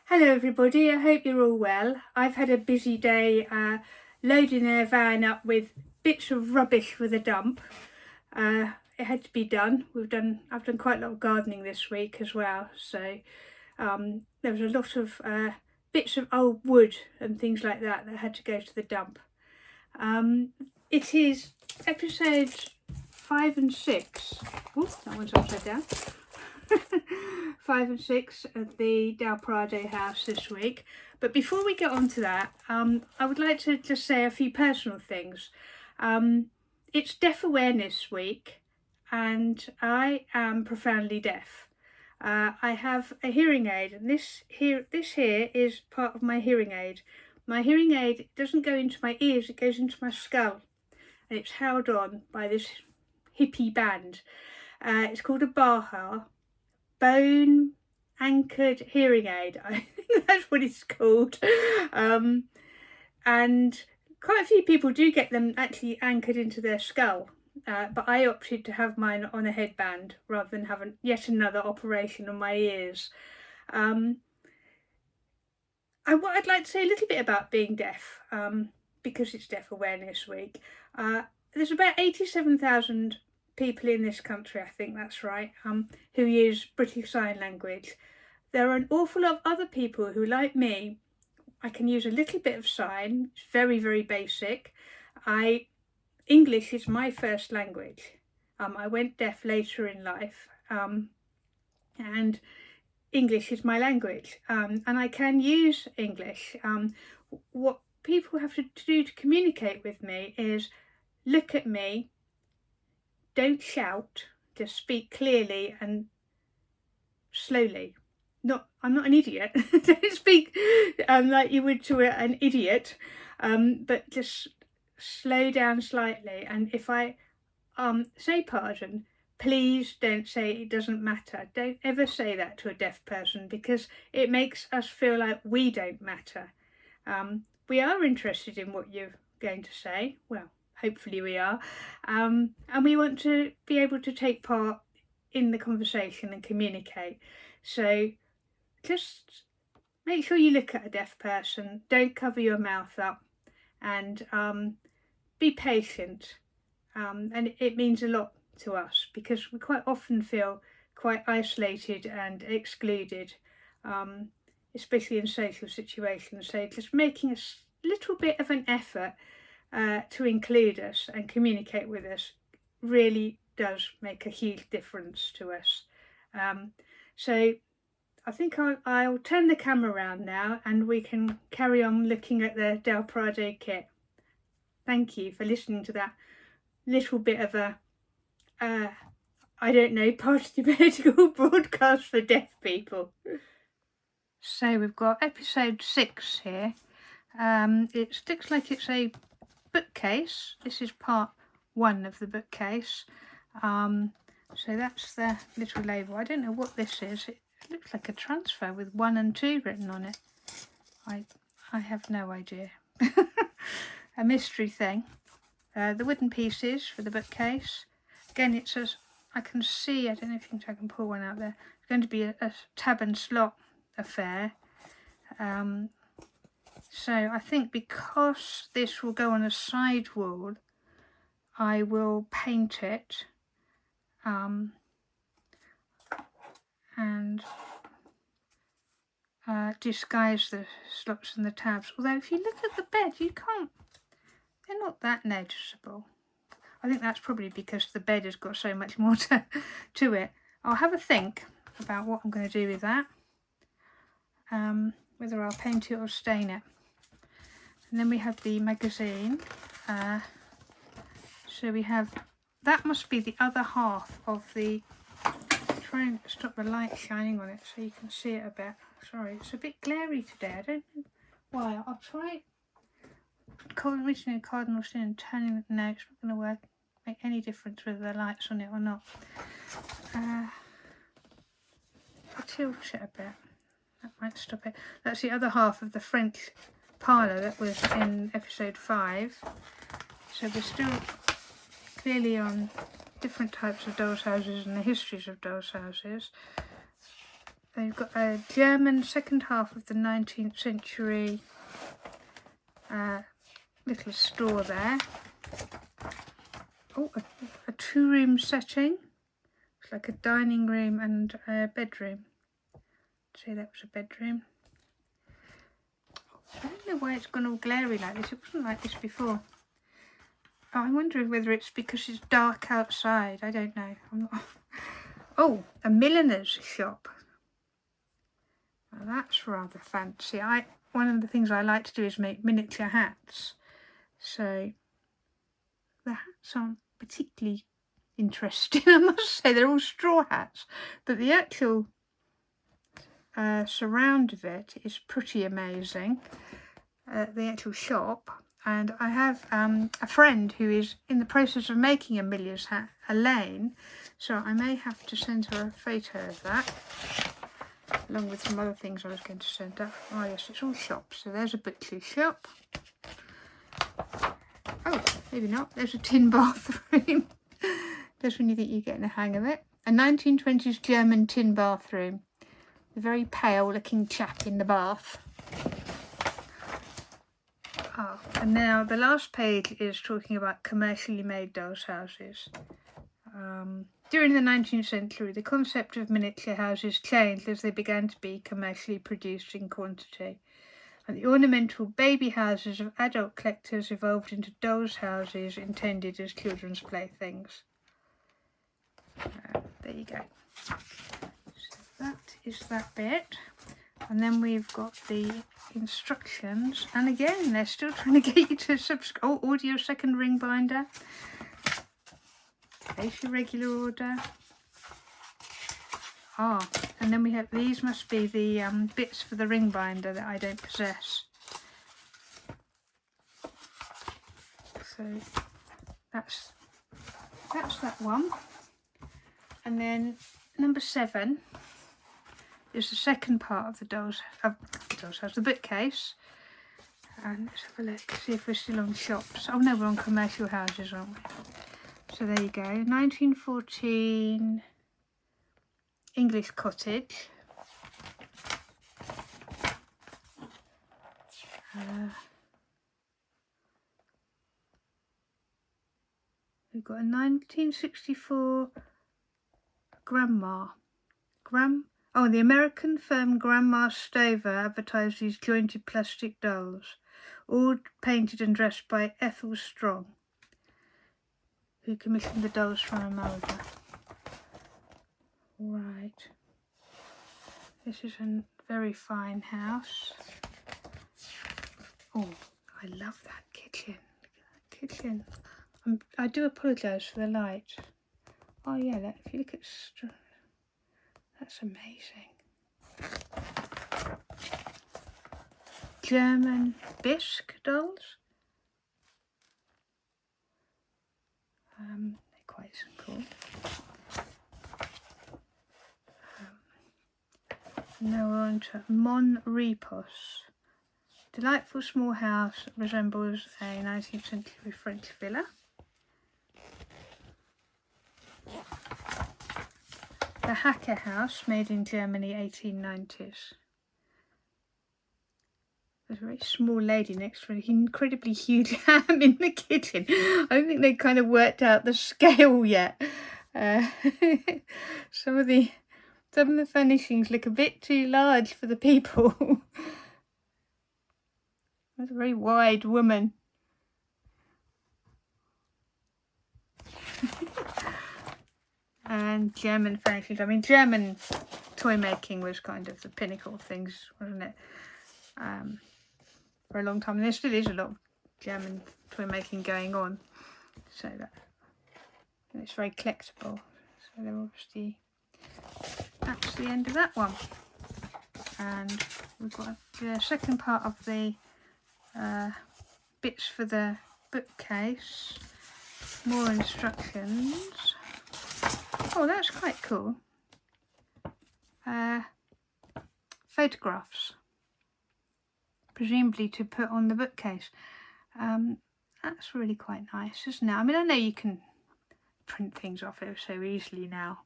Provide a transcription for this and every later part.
Hello everybody, I hope you're all well. I've had a busy day loading their van up with bits of rubbish for the dump. It had to be done. I've done quite a lot of gardening this week as well, so there was a lot of bits of old wood and things like that had to go to the dump. It is episodes 5 and 6. Ooh, that one's upside down. 5 and 6 of the Prado House this week. But before we get on to that, I would like to just say a few personal things. It's Deaf Awareness Week and I am profoundly deaf. I have a hearing aid, and this here is part of my hearing aid. My hearing aid doesn't go into my ears, it goes into my skull, and it's held on by this hippie band. It's called a Baha, bone anchored hearing aid. I think that's what it's called. And quite a few people do get them actually anchored into their skull, but I opted to have mine on a headband rather than have yet another operation on my ears. What I'd like to say a little bit about being deaf, because it's Deaf Awareness Week. There's about 87,000 people in this country, I think that's right, who use British Sign Language. There are an awful lot of other people who, like me, I can use a little bit of sign. It's very, very basic. English is my first language. I went deaf later in life, and English is my language, and I can use English. What people have to do to communicate with me is look at me, don't shout, just speak clearly and slowly. I'm not an idiot. Don't speak like you would to an idiot, but just slow down slightly. And if I say pardon, please don't say it doesn't matter. Don't ever say that to a deaf person, because it makes us feel like we don't matter. We are interested in what you're going to say. Well, hopefully we are, and we want to be able to take part in the conversation and communicate. So just make sure you look at a deaf person, don't cover your mouth up, and be patient. And it means a lot to us because we quite often feel quite isolated and excluded, especially in social situations. So just making a little bit of an effort to include us and communicate with us really does make a huge difference to us. So I think I'll turn the camera around now and we can carry on looking at the Del Prado kit. Thank you for listening to that little bit of a, I don't know, partially political broadcast for deaf people. So we've got episode 6 here. It looks like it's a bookcase. This is part 1 of the bookcase. So that's the little label. I don't know what this is. It looks like a transfer with 1 and 2 written on it. I have no idea. A mystery thing. The wooden pieces for the bookcase. Again, it says, I can see, I don't know if I can pull one out there. It's going to be a tab and slot affair. So I think because this will go on a side wall, I will paint it and disguise the slots and the tabs. Although if you look at the bed, they're not that noticeable. I think that's probably because the bed has got so much more to it. I'll have a think about what I'm going to do with that. Whether I'll paint it or stain it. And then we have the magazine. So we have, that must be the other half of the, try and stop the light shining on it so you can see it a bit. Sorry, it's a bit glary today. I don't know why. I'll try cardinal sin and turning it. No, it's not going to work. Make any difference whether the light's on it or not. I'll tilt it a bit. That might stop it. That's the other half of the French parlour that was in episode 5. So we're still clearly on different types of dolls houses and the histories of dolls houses. They've got a German second half of the 19th century little store there. Oh, a two-room setting. It's like a dining room and a bedroom. I'd say that was a bedroom. I don't know why it's gone all glary like this. It wasn't like this before. Oh, I'm wondering whether it's because it's dark outside. I don't know. I'm not... Oh, a milliner's shop. Well, that's rather fancy. One of the things I like to do is make miniature hats. So the hats aren't particularly interesting, I must say. They're all straw hats, but the actual surround of it is pretty amazing. The actual shop. And I have a friend who is in the process of making a milliner's hat, Elaine, so I may have to send her a photo of that, along with some other things I was going to send her. Oh yes, it's all shops. So there's a butcher's shop. Oh, maybe not. There's a tin bathroom. That's when you think you're getting the hang of it. A 1920s German tin bathroom. A very pale looking chap in the bath. Oh, and now the last page is talking about commercially made dolls' houses. During the 19th century, the concept of miniature houses changed as they began to be commercially produced in quantity. And the ornamental baby houses of adult collectors evolved into dolls' houses intended as children's playthings. There you go. So that is that bit. And then we've got the instructions. And again, they're still trying to get you to subscribe. Oh, audio second ring binder. Place your regular order. Ah, and then we have, these must be the bits for the ring binder that I don't possess. So that's that one. And then number 7 is the second part of the doll's house, the bookcase. And let's have a look, see if we're still on shops. Oh no, we're on commercial houses, aren't we? So there you go, 1914 English cottage. We've got a 1964 the American firm Grandma Stover advertised these jointed plastic dolls, all painted and dressed by Ethel Strong, who commissioned the dolls from her mother. Right. This is a very fine house. Oh, I love that kitchen. Look at that kitchen. I do apologise for the light. Oh yeah, if you look at... That's amazing. German bisque dolls. They're quite cool. Now we're on to Mon Repos. Delightful small house that resembles a 19th century French villa. The Hacker House, made in Germany, 1890s. There's a very small lady next to an incredibly huge ham in the kitchen. I don't think they kind of worked out the scale yet. Some of the furnishings look a bit too large for the people. That's a very wide woman. And German furnishings. I mean, German toy making was kind of the pinnacle of things, wasn't it? For a long time. And there still is a lot of German toy making going on. So it's very collectible. So they're obviously... That's the end of that one. And we've got the second part of the bits for the bookcase. More instructions. Oh, that's quite cool. Photographs, presumably to put on the bookcase. That's really quite nice, isn't it? I mean, I know you can print things off it so easily now,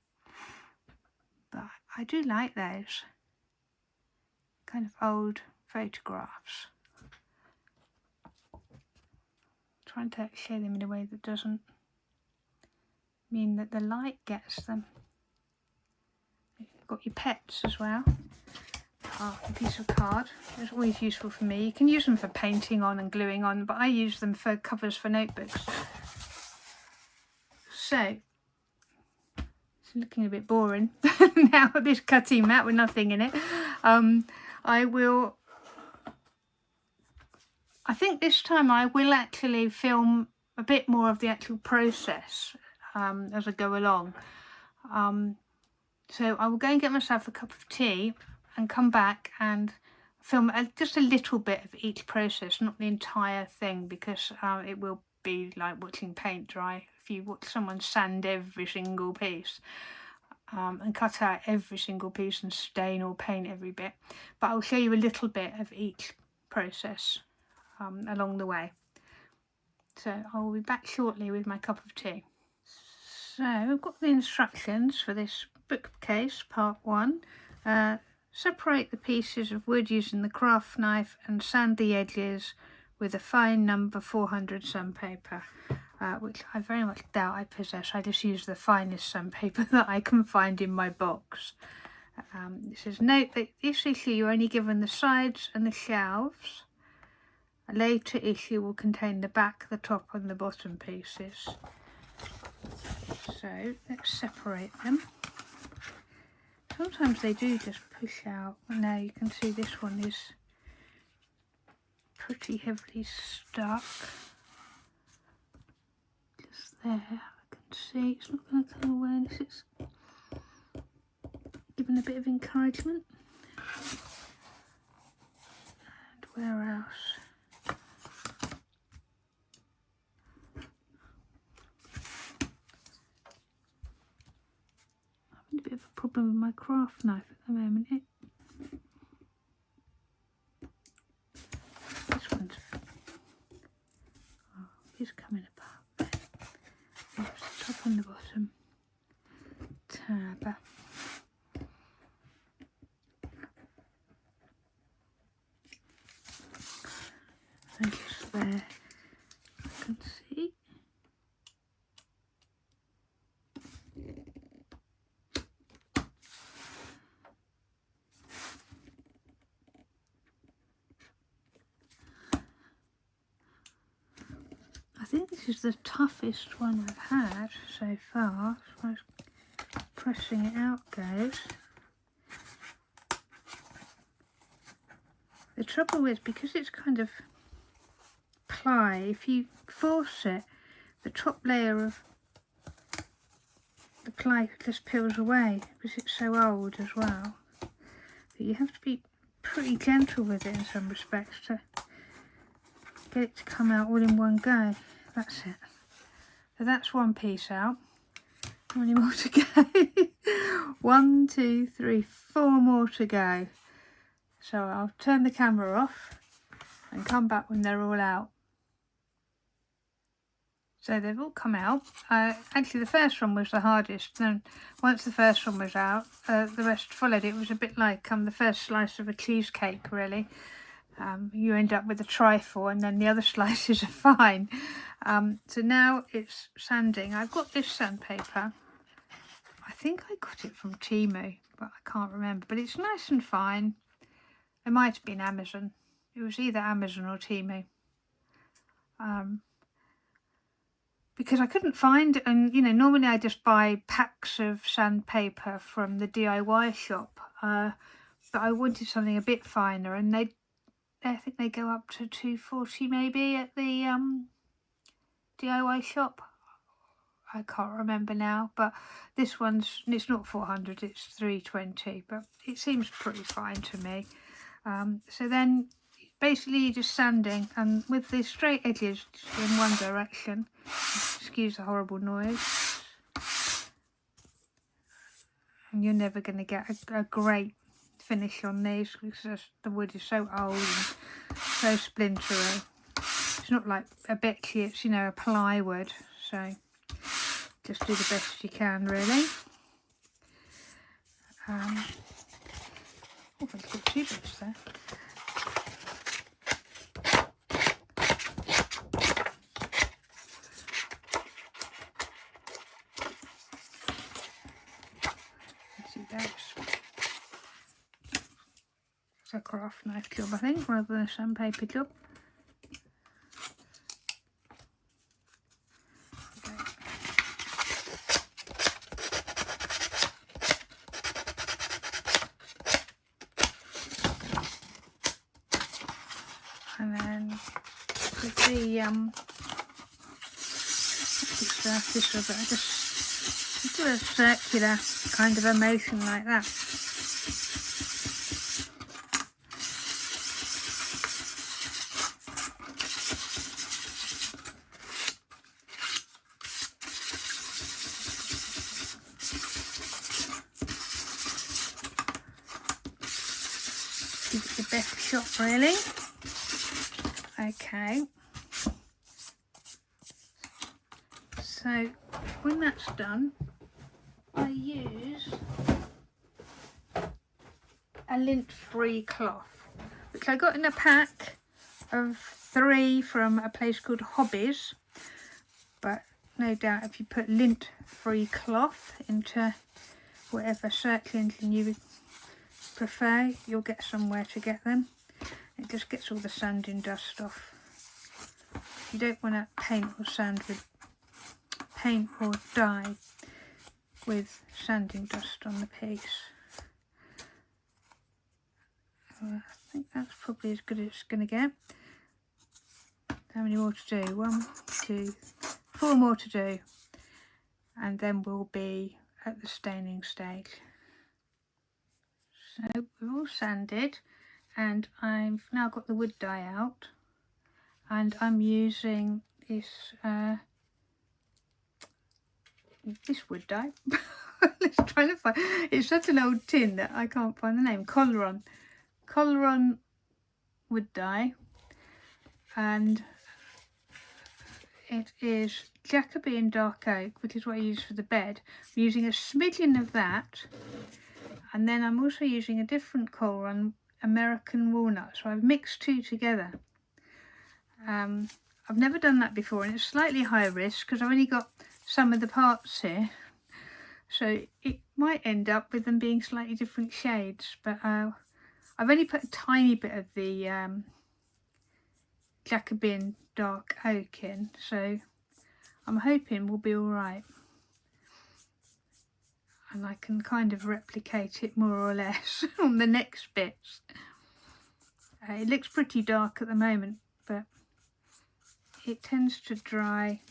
but I do like those. kind of old photographs. Trying to show them in a way that doesn't mean that the light gets them. You've got your pets as well. A piece of card. It's always useful for me. You can use them for painting on and gluing on, but I use them for covers for notebooks. So, it's looking a bit boring now, this cutting mat with nothing in it. I think this time I will actually film a bit more of the actual process as I go along. So I will go and get myself a cup of tea and come back and film just a little bit of each process, not the entire thing, because it will be like watching paint dry. If you watch someone sand every single piece and cut out every single piece and stain or paint every bit, but I'll show you a little bit of each process along the way. So I will be back shortly with my cup of tea. So I've got the instructions for this bookcase, part 1. Separate the pieces of wood using the craft knife and sand the edges with a fine number 400 sandpaper, which I very much doubt I possess. I just use the finest sandpaper that I can find in my box. It says, note that this issue you're only given the sides and the shelves. A later issue will contain the back, the top and the bottom pieces. So let's separate them. Sometimes they do just push out. Now you can see this one is pretty heavily stuck. Just there, I can see it's not going to come away unless it's given a bit of encouragement. And where else? A bit of a problem with my craft knife at the moment. This one's it's coming apart. There's the top and the bottom tab. And just there, I can see. I think this is the toughest one I've had so far, as far as pressing it out goes. The trouble is, because it's kind of ply, if you force it, the top layer of the ply just peels away because it's so old as well. But you have to be pretty gentle with it in some respects to get it to come out all in one go. That's it. So that's one piece out. How many more to go? 1, 2, 3, 4 more to go. So I'll turn the camera off and come back when they're all out. So they've all come out. Actually the first one was the hardest. Then once the first one was out, the rest followed. It was a bit like the first slice of a cheesecake, really. You end up with a trifle and then the other slices are fine. So now it's sanding. I've got this sandpaper. I think I got it from Temu, but I can't remember. But it's nice and fine. It might have been Amazon. It was either Amazon or Temu. Because I couldn't find, and you know, normally I just buy packs of sandpaper from the DIY shop. But I wanted something a bit finer, and I think they go up to $2.40 maybe at the DIY shop. I can't remember now, but this one's, it's not 400, it's 320, but it seems pretty fine to me. So then basically you're just sanding, and with the straight edges in one direction, excuse the horrible noise, and you're never going to get a great finish on these because the wood is so old and so splintery. It's not like a Becky, it's, you know, a plywood, so just do the best you can, really. Oh, I've got 2 bits there. Let's see those. It's a craft knife job, I think, rather than a sandpaper job. And then with the surface of it, I just do a circular kind of a motion like that. Give it the best shot, really. Okay. So when that's done, I use a lint-free cloth, which I got in a pack of 3 from a place called Hobbies. But no doubt if you put lint-free cloth into whatever search engine you prefer, you'll get somewhere to get them. It just gets all the sanding dust off. You don't want to paint or dye with sanding dust on the piece. I think that's probably as good as it's going to get. How many more to do? 1, 2, 4 more to do, and then we'll be at the staining stage. So we're all sanded, and I've now got the wood dye out, and I'm using this wood dye. Let's try to find. It's such an old tin that I can't find the name. Coleron wood dye, and it is Jacobean dark oak, which is what I use for the bed. I'm using a smidgen of that, and then I'm also using a different Coleron, American walnut. So I've mixed 2 together. I've never done that before, and it's slightly high risk because I've only got some of the parts here, so it might end up with them being slightly different shades, but I've only put a tiny bit of the Jacobean dark oak in, so I'm hoping we'll be alright, and I can kind of replicate it more or less on the next bits. It looks pretty dark at the moment, but it tends to dry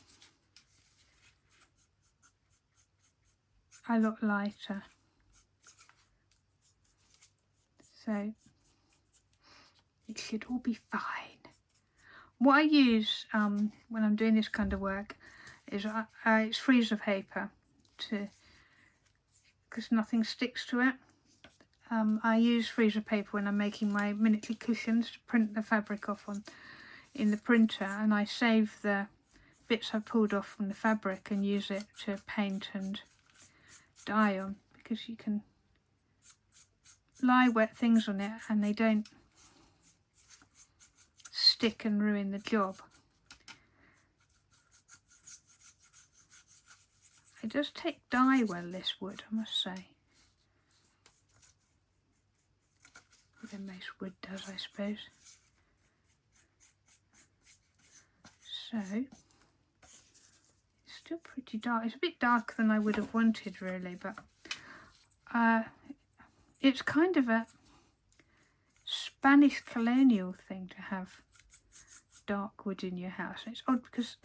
a lot lighter, so it should all be fine. What I use when I'm doing this kind of work is it's freezer paper, because nothing sticks to it. I use freezer paper when I'm making my miniature cushions to print the fabric off on in the printer, and I save the bits I've pulled off from the fabric and use it to paint and dye on, because you can lie wet things on it and they don't stick and ruin the job. It does take dye well, this wood, I must say. Than most wood does, I suppose. So it's still pretty dark. It's a bit darker than I would have wanted, really, but it's kind of a Spanish colonial thing to have dark wood in your house. It's odd because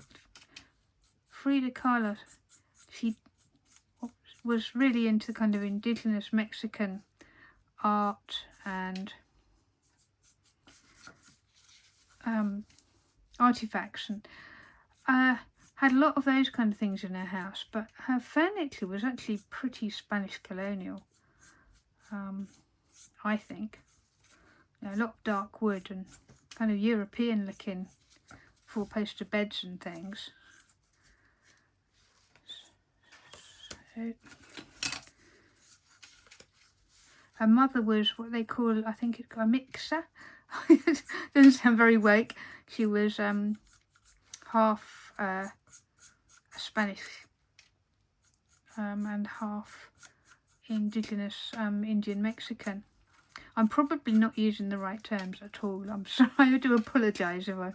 Frida Kahlo, she was really into kind of indigenous Mexican art and artifacts, and had a lot of those kind of things in her house, but her furniture was actually pretty Spanish colonial, I think. You know, a lot of dark wood and kind of European looking 4-poster beds and things. So Her mother was what they call, I think it's a mixer. Doesn't sound very woke. She was half Spanish and half indigenous Indian Mexican. I'm probably not using the right terms at all. I'm sorry, I do apologise if I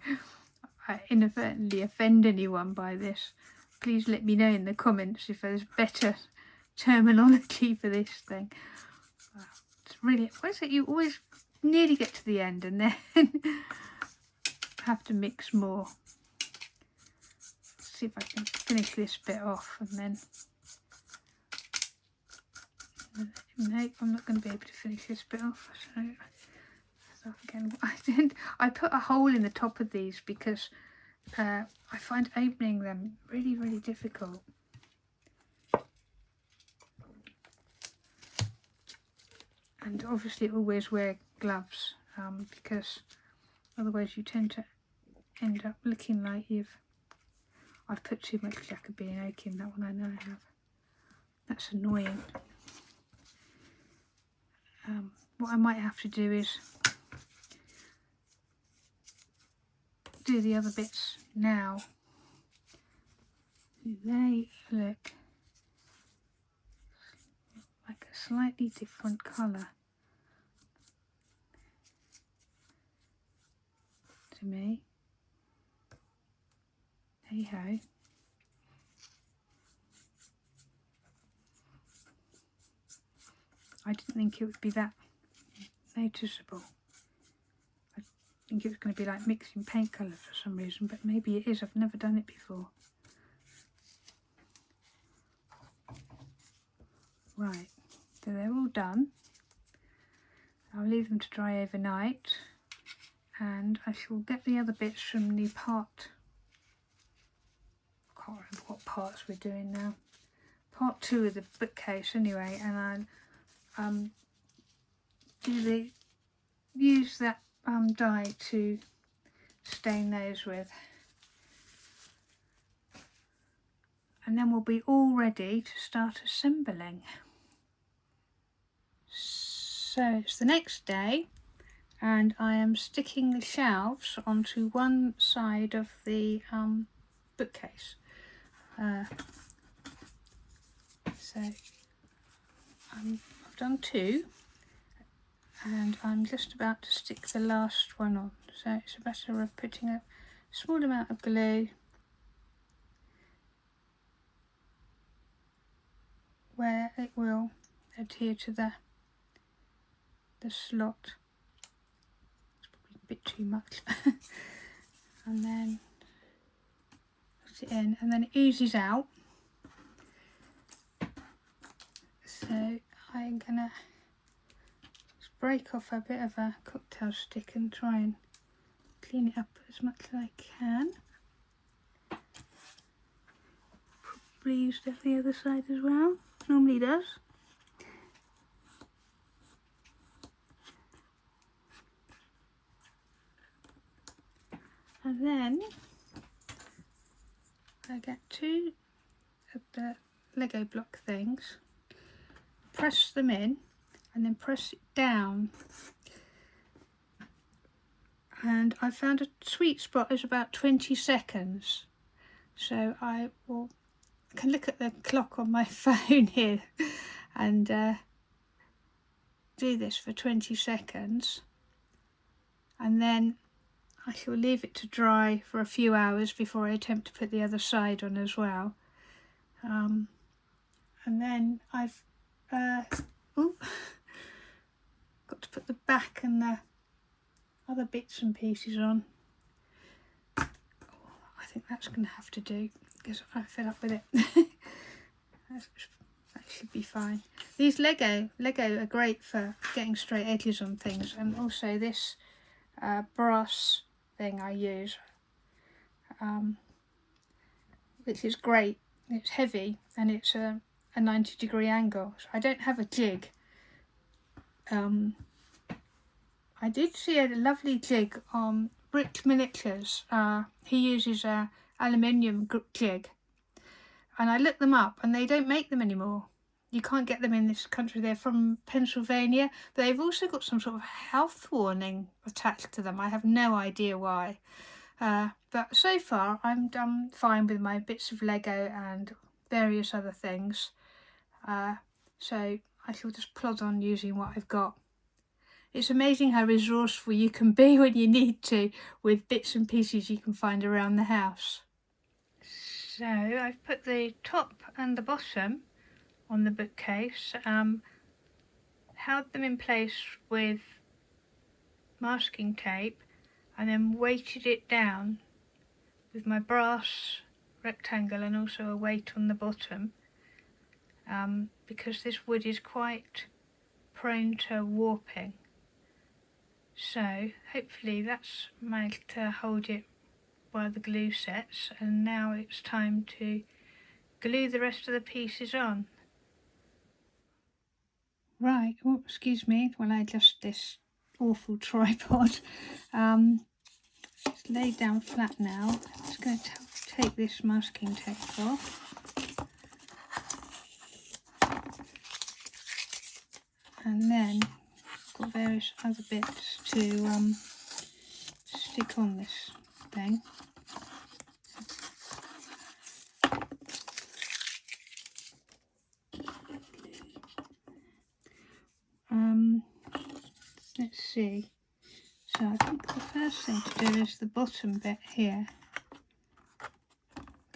inadvertently offend anyone by this. Please let me know in the comments if there's better terminology for this thing. It's really, what is it? You always nearly get to the end and then have to mix more. Let's see if I can finish this bit off and then... No, I'm not going to be able to finish this bit off. So start again. I put a hole in the top of these because I find opening them really, really difficult. And obviously always wear gloves because otherwise you tend to end up looking like I've put too much Jacobean oak in that one, I know I have. That's annoying. What I might have to do is do the other bits now. They look like a slightly different colour to me. Hey ho. I didn't think it would be that noticeable. I think it was going to be like mixing paint colour for some reason, but maybe it is. I've never done it before. Right, so they're all done. I'll leave them to dry overnight and I shall get the other bits from the part. I can't remember what parts we're doing now. Part 2 of the bookcase anyway, and I'll use that dye to stain those with, and then we'll be all ready to start assembling. So it's the next day and I am sticking the shelves onto one side of the bookcase. So I've done 2 and I'm just about to stick the last one on. So it's a matter of putting a small amount of glue where it will adhere to the slot. It's probably a bit too much. And then put it in and then it oozes out. So I'm gonna just break off a bit of a cocktail stick and try and clean it up as much as I can. Probably use it the other side as well, normally does. And then I get 2 of the Lego block things, press them in and then press it down, and I found a sweet spot is about 20 seconds. So I can look at the clock on my phone here and do this for 20 seconds, and then I shall leave it to dry for a few hours before I attempt to put the other side on as well. And then I've got to put the back and the other bits and pieces on. I think that's going to have to do because I'm fed up with it. That should be fine. These Lego are great for getting straight edges on things, and also this brass thing I use, which is great. It's heavy and it's a 90-degree angle. So I don't have a jig. I did see a lovely jig on Brick Miniatures. He uses a aluminium jig, and I looked them up and they don't make them anymore. you can't get them in this country. They're from Pennsylvania, but they've also got some sort of health warning attached to them. I have no idea why. But so far I'm done fine with my bits of Lego and various other things. So I shall just plod on using what I've got. It's amazing how resourceful you can be when you need to with bits and pieces you can find around the house. So I've put the top and the bottom on the bookcase, held them in place with masking tape and then weighted it down with my brass rectangle and also a weight on the bottom, because this wood is quite prone to warping. So hopefully that's managed to hold it while the glue sets, and now it's time to glue the rest of the pieces on. Right, oh excuse me while I adjust this awful tripod. It's laid down flat now. I'm just going to take this masking tape off. And then I've got various other bits to stick on this thing. Let's see. So I think the first thing to do is the bottom bit here.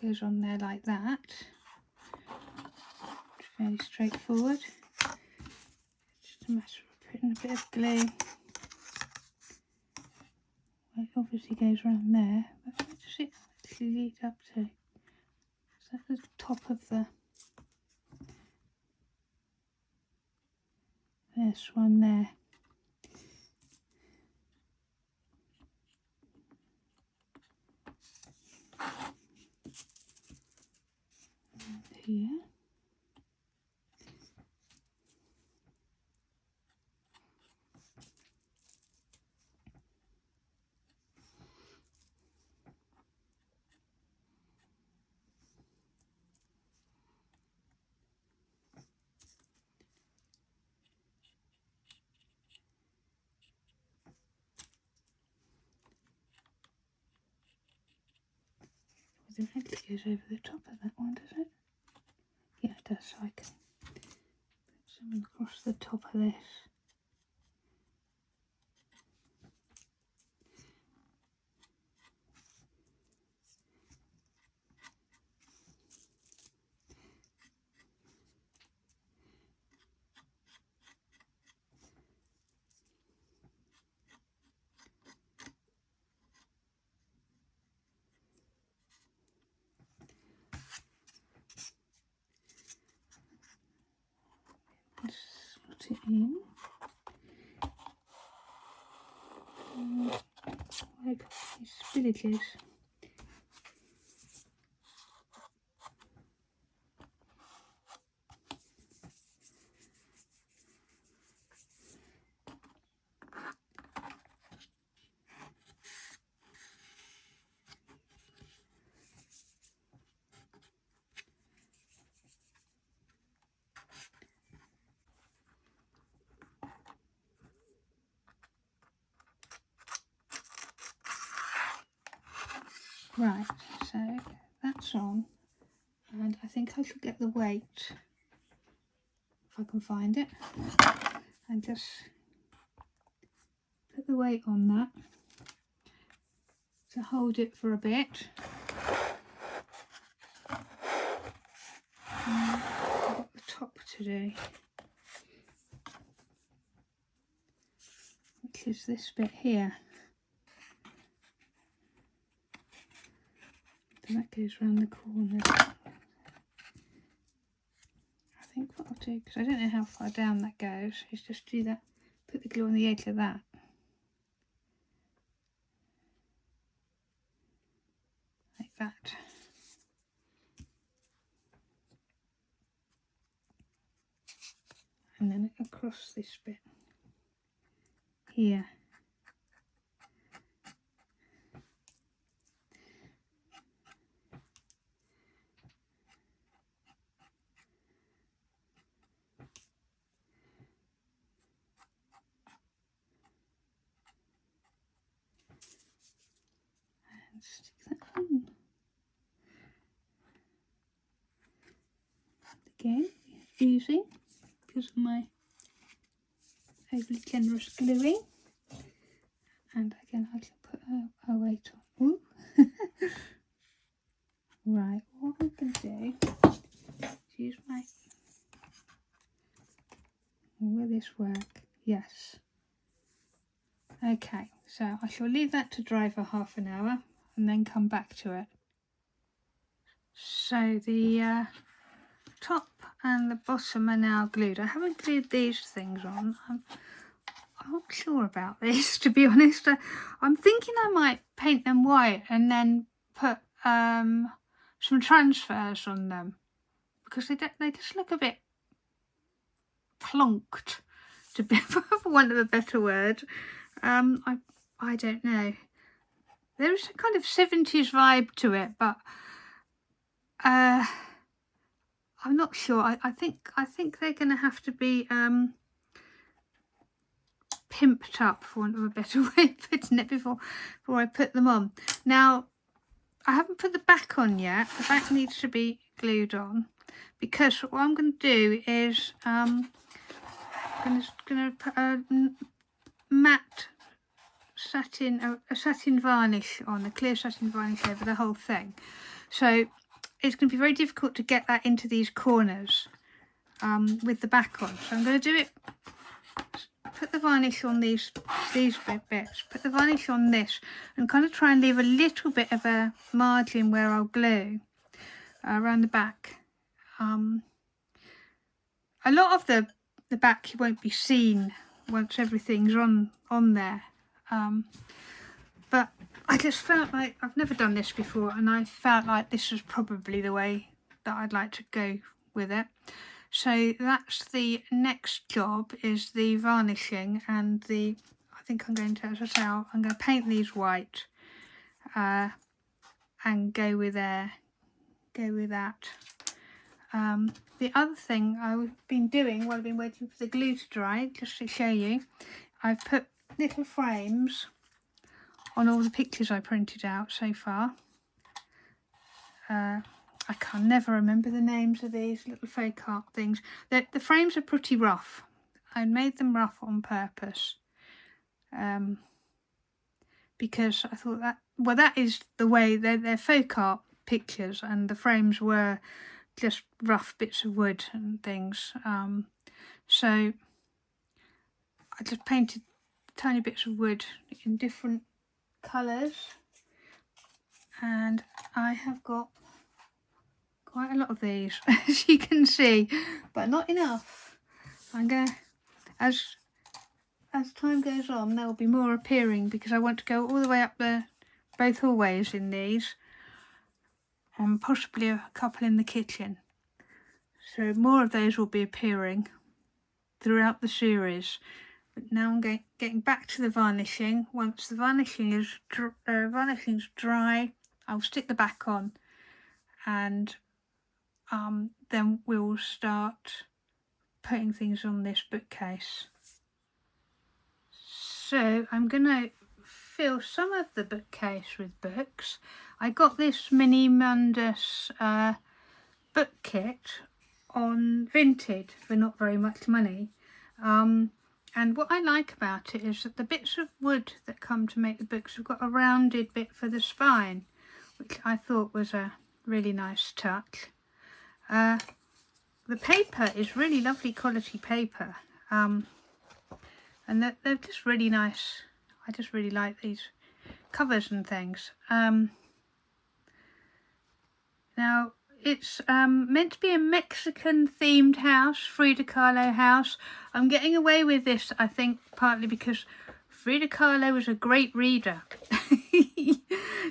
Goes on there like that. It's fairly straightforward. It's just a matter of putting a bit of glue. Well, it obviously goes around there, but where does it actually lead up to? Is that the top of the... This one there. And here. It actually goes over the top of that one, does it? Yeah, it does. So I can put some across the top of this. Slot it in. Like these spillages. Right, so that's on, and I think I should get the weight, if I can find it, and just put the weight on that to hold it for a bit. I've got the top to do, which is this bit here. And that goes around the corners. I think what I'll do, because I don't know how far down that goes, is just do that, put the glue on the edge of that. Like that. And then across this bit here. Stick that on. Again, using because of my overly generous gluing. And again, I can put a weight on. Ooh. Right, what I'm going to do is use my... Will this work? Yes. Okay, so I shall leave that to dry for half an hour and then come back to it. So the top and the bottom are now glued. I haven't glued these things on. I'm not sure about this, to be honest. I'm thinking I might paint them white and then put some transfers on them because they just look a bit plonked, to be, for want of a better word. I don't know. There is a kind of 70s vibe to it, but I'm not sure. I think they're going to have to be pimped up, for want of a better way of putting it, before I put them on. Now, I haven't put the back on yet. The back needs to be glued on because what I'm going to do is I'm going to put a matte satin, a satin varnish on, a clear satin varnish over the whole thing. So it's going to be very difficult to get that into these corners with the back on. So I'm going to do it. Put the varnish on these bits, put the varnish on this, and kind of try and leave a little bit of a margin where I'll glue around the back. A lot of the back won't be seen once everything's on there, but I just felt like, I've never done this before, and I felt like this was probably the way that I'd like to go with it. So that's the next job, is the varnishing, and I think I'm going to, as I say, I'm going to paint these white and go with that. The other thing I've been doing while I've been waiting for the glue to dry, just to show you, I've put little frames on all the pictures I printed out so far. I can never remember the names of these little fake art things. The frames are pretty rough. I made them rough on purpose because I thought that, well, that is the way, they're folk art pictures, and the frames were just rough bits of wood and things. So I just painted tiny bits of wood in different colours, and I have got quite a lot of these, as you can see, but not enough. I'm going to, as time goes on, there will be more appearing, because I want to go all the way up both hallways in these, and possibly a couple in the kitchen. So more of those will be appearing throughout the series. But now I'm getting back to the varnishing. Once the varnishing's dry, I'll stick the back on, and then we'll start putting things on this bookcase. So I'm going to fill some of the bookcase with books. I got this Mini Mundus book kit on Vinted for not very much money. And what I like about it is that the bits of wood that come to make the books have got a rounded bit for the spine, which I thought was a really nice touch. The paper is really lovely quality paper, and they're just really nice. I just really like these covers and things. Now it's meant to be a Mexican themed house, Frida Kahlo house. I'm getting away with this, I think, partly because Frida Kahlo was a great reader.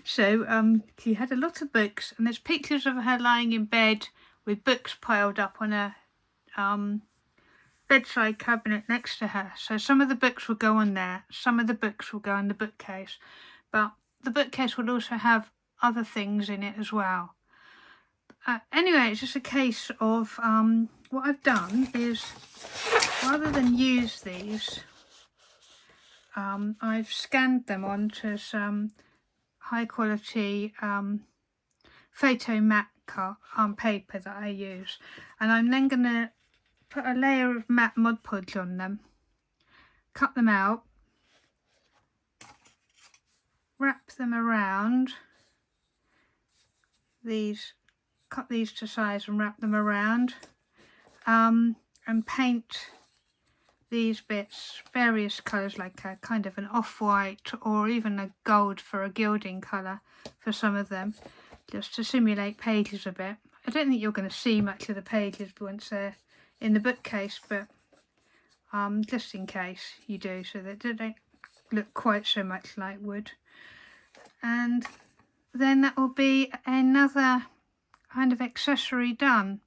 So she had a lot of books, and there's pictures of her lying in bed with books piled up on a bedside cabinet next to her. So some of the books will go on there, some of the books will go in the bookcase, but the bookcase will also have other things in it as well. Anyway, it's just a case of what I've done is, rather than use these, I've scanned them onto some high quality photo matte paper that I use, and I'm then going to put a layer of matte Mod Podge on them, cut them out, wrap them around these, cut these to size and wrap them around, and paint these bits various colours, like a kind of an off-white or even a gold for a gilding colour for some of them, just to simulate pages a bit. I don't think you're going to see much of the pages once they're in the bookcase, but just in case you do, so that they don't look quite so much like wood. And then that will be another kind of accessory done.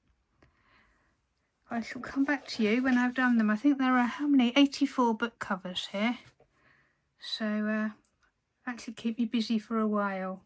I shall come back to you when I've done them. I think there are, how many? 84 book covers here. So that should keep me busy for a while.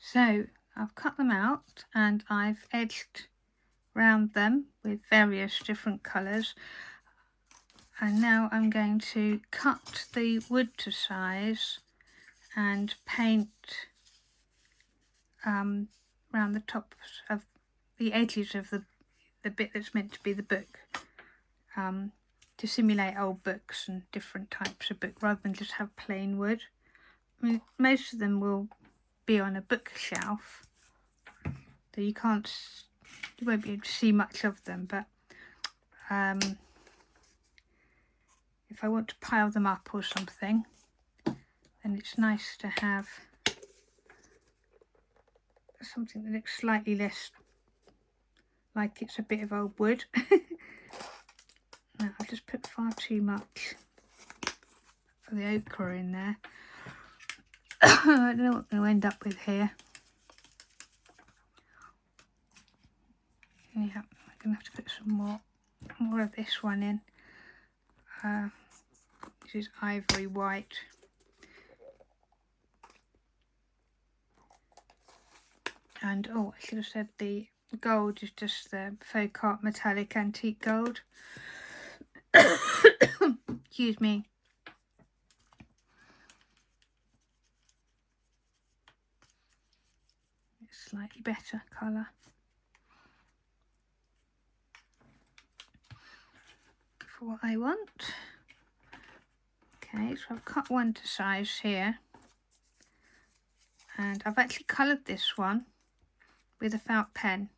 So I've cut them out and I've edged round them with various different colours, and now I'm going to cut the wood to size and paint round the tops of the edges of the bit that's meant to be the book, to simulate old books and different types of book rather than just have plain wood. I mean, most of them will be on a bookshelf, so you won't be able to see much of them, but if I want to pile them up or something, then it's nice to have something that looks slightly less like it's a bit of old wood. Now I've just put far too much of the ochre in there. I don't know what I'm going to end up with here. Yeah, I'm going to have to put some more of this one in. This is ivory white. And oh, I should have said the gold is just the faux art metallic antique gold. Excuse me. It's slightly better colour for what I want. Okay, so I've cut one to size here, and I've actually coloured this one with a felt pen.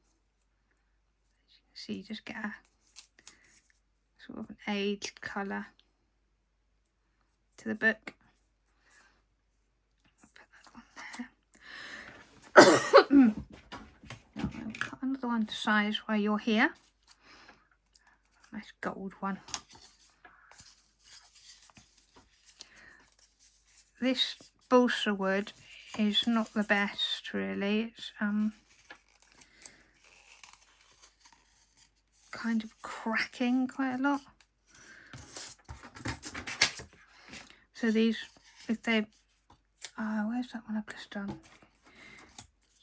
As you can see, you just get a sort of an aged colour to the book. I'll put that one there. I'll cut another one to size while you're here. Nice gold one. This balsa wood is not the best, really. It's kind of cracking quite a lot. So these, if they, where's that one I've just done?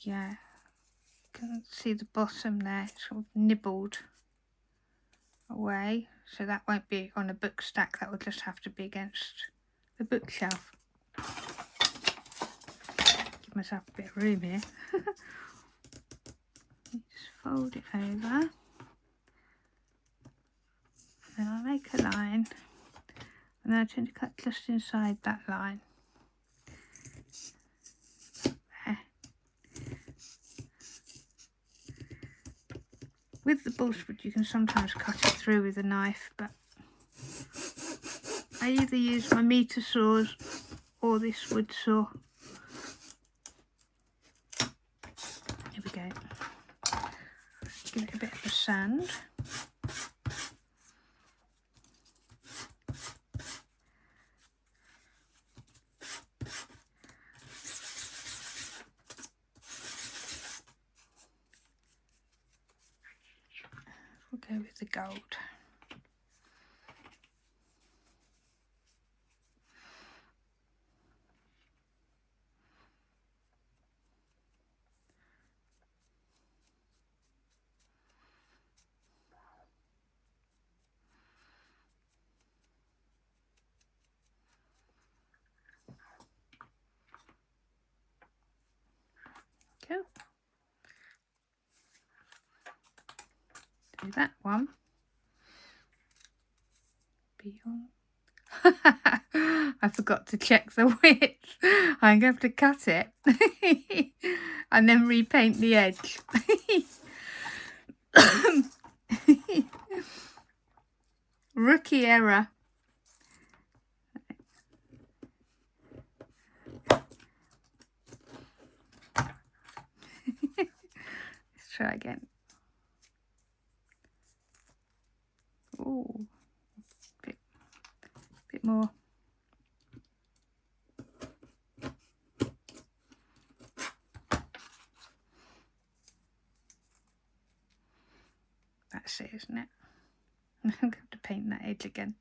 Yeah, you can see the bottom there, it's sort of nibbled away. So that won't be on a book stack, that would just have to be against the bookshelf. Give myself a bit of room here. Just fold it over. Then I'll make a line, and then I tend to cut just inside that line. There. With the balsa wood you can sometimes cut it through with a knife, but I either use my meter saws or this wood saw. Here we go. Give it a bit of a sand. We'll go with the gold. Go. Do that one. Beyond. I forgot to check the width. I'm going to have to cut it and then repaint the edge. Rookie error. Let's try again. Oh, bit more. That's it, isn't it? I'm going to have to paint that edge again.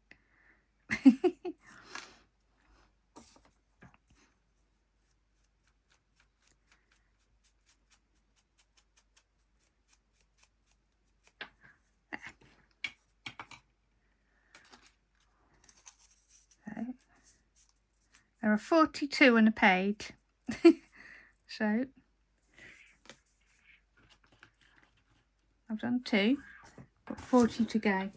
There are 42 on a page, so I've done 2, got 40 to go.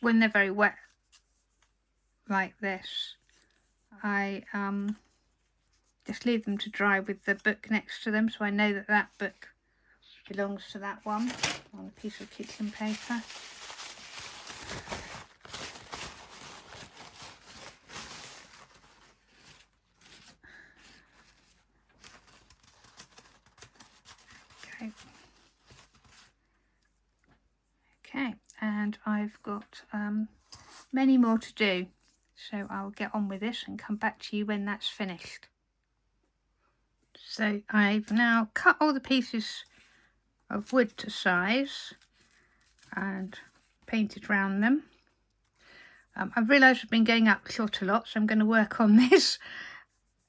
when they're very wet like this, I just leave them to dry with the book next to them, so I know that that book belongs to that one on a piece of kitchen paper. Okay, and I've got many more to do, so I'll get on with this and come back to you when that's finished. So I've now cut all the pieces of wood to size and painted round them. I've realised I've been going up short a lot, so I'm going to work on this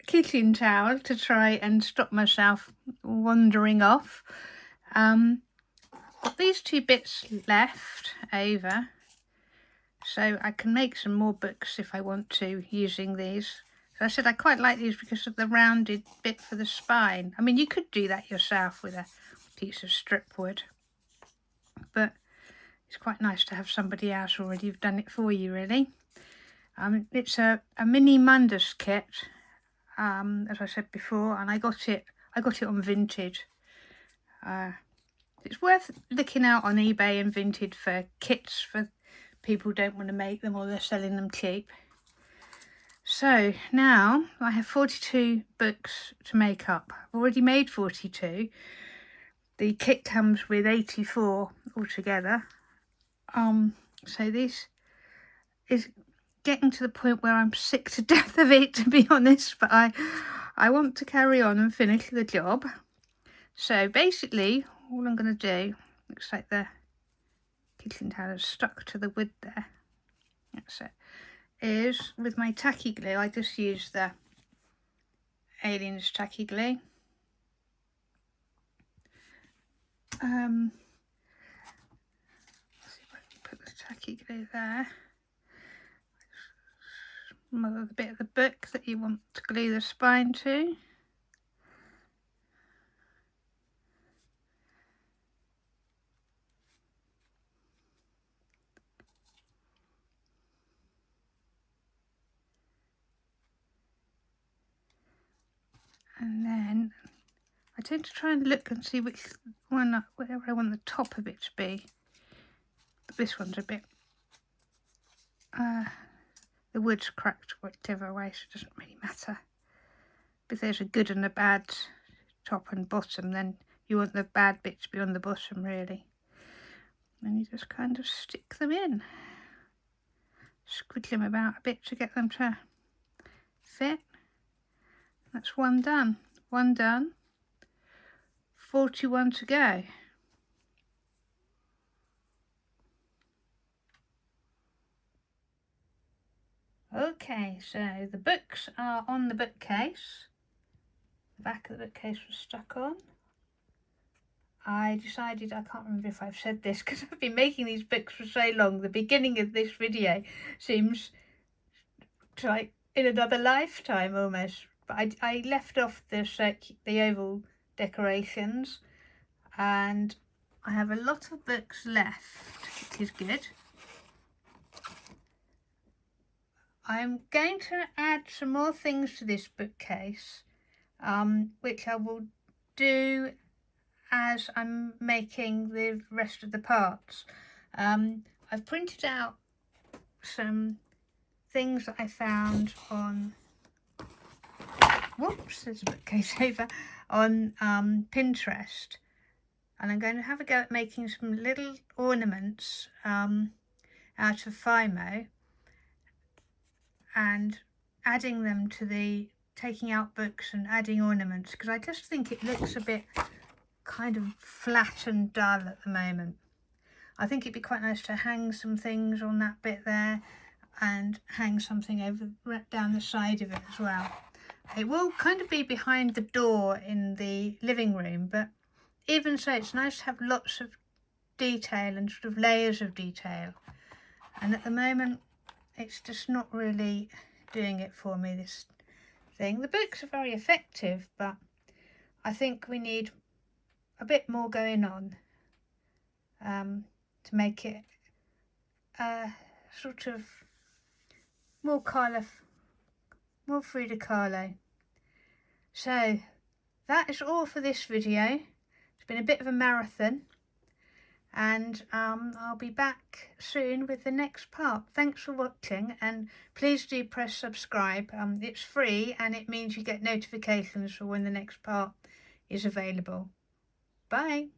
kitchen towel to try and stop myself wandering off. Got these two bits left over, so I can make some more books if I want to using these. So I said I quite like these because of the rounded bit for the spine. I mean, you could do that yourself with a piece of strip wood, but it's quite nice to have somebody else already have done it for you, really. It's a mini Mundus kit, as I said before, and I got it on Vinted. It's worth looking out on eBay and Vinted for kits for people who don't want to make them or they're selling them cheap. So now I have 42 books to make up. I've already made 42. The kit comes with 84 altogether. So this is getting to the point where I'm sick to death of it, to be honest, but I want to carry on and finish the job. So basically all I'm going to do, looks like the kitchen towel is stuck to the wood there, that's it, is with my tacky glue, I just use the Aliens tacky glue. Let's see if I can put the tacky glue there. The bit of the book that you want to glue the spine to. And then I tend to try and look and see which one, whatever I want the top of it to be. But this one's a bit, the wood's cracked whichever way, so it doesn't really matter. But if there's a good and a bad top and bottom, then you want the bad bit to be on the bottom, really. And you just kind of stick them in. Squidge them about a bit to get them to fit. That's one done. One done. 41 to go. Okay, so the books are on the bookcase. The back of the bookcase was stuck on. I decided, I can't remember if I've said this because I've been making these books for so long, the beginning of this video seems to like in another lifetime almost. But I left off the oval decorations, and I have a lot of books left, which is good. I'm going to add some more things to this bookcase, which I will do as I'm making the rest of the parts. I've printed out some things that I found on, whoops, there's a bookcase over, on Pinterest, and I'm going to have a go at making some little ornaments out of Fimo and adding them to the taking out books and adding ornaments, because I just think it looks a bit kind of flat and dull at the moment. I think it'd be quite nice to hang some things on that bit there and hang something over down the side of it as well. It will kind of be behind the door in the living room, but even so, it's nice to have lots of detail and sort of layers of detail. And at the moment, it's just not really doing it for me, this thing. The books are very effective, but I think we need a bit more going on to make it sort of more Frida Kahlo. So that is all for this video. It's been a bit of a marathon, and I'll be back soon with the next part. Thanks for watching, and please do press subscribe. It's free and it means you get notifications for when the next part is available. Bye.